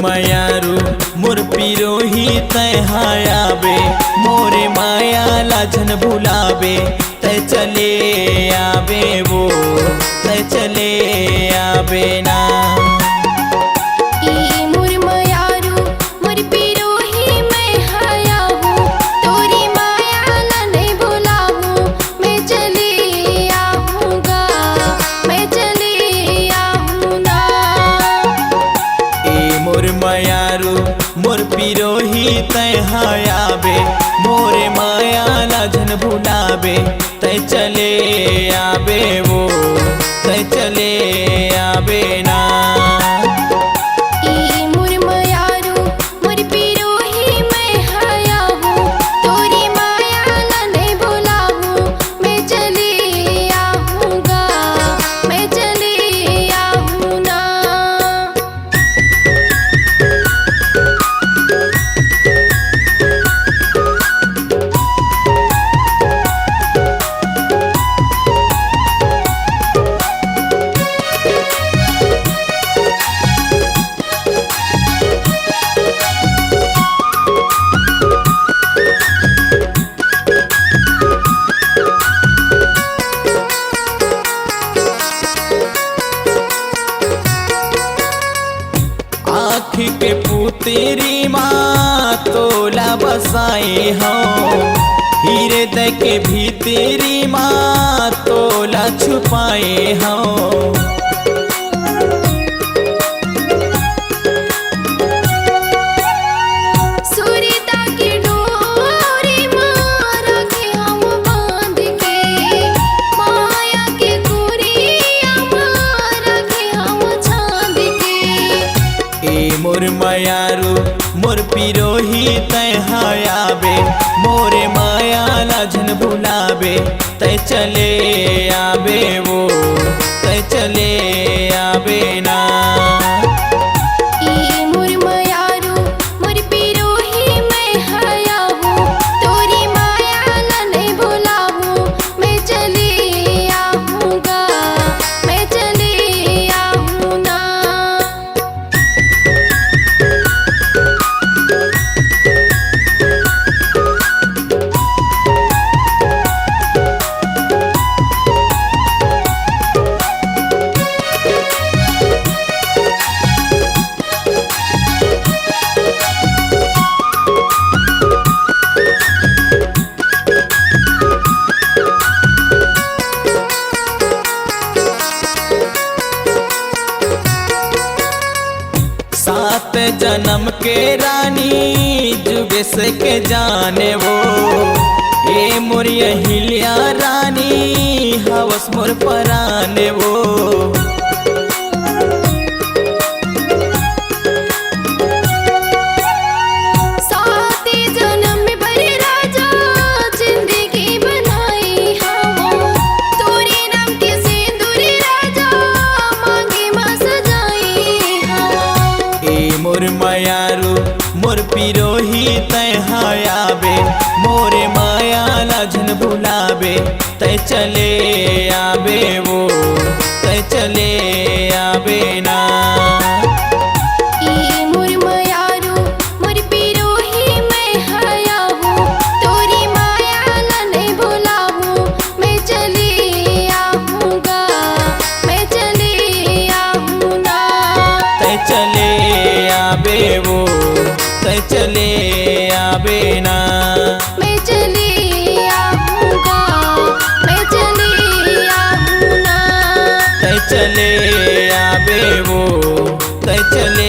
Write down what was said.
मायारू मोर पिरोही तय आबे मोरे माया लाजन भुलावे तय चले आबे वो तय चले आबे ना। मोर पिरोही तय आबे मोरे माया लाजन भुलावे तय चले आबे वो तय चले आबे ना। आँख के पुतरी माँ तोला बसाए हो हीरे दे के भीतरी माँ तोला छुपाए हो। मोर मायारू मोर पिरोही तय आबे मोरे माया लाजन भुलावे तय चले आबे वो तय चले आबे ना। सात जन्म के रानी जुगेश के जाने वो ए मोर हिलिया रानी हवस मोर पराने वो। मोर मायारू मोर पिरोही तय आबे मोरे माया लाजन भुलावे तय चले आबे वो तय चले आबे ना। चले आबे वो तय चले आबे ना। मैं चली आऊँगा मैं चली आऊँ ना। तय चले आबे वो तय चले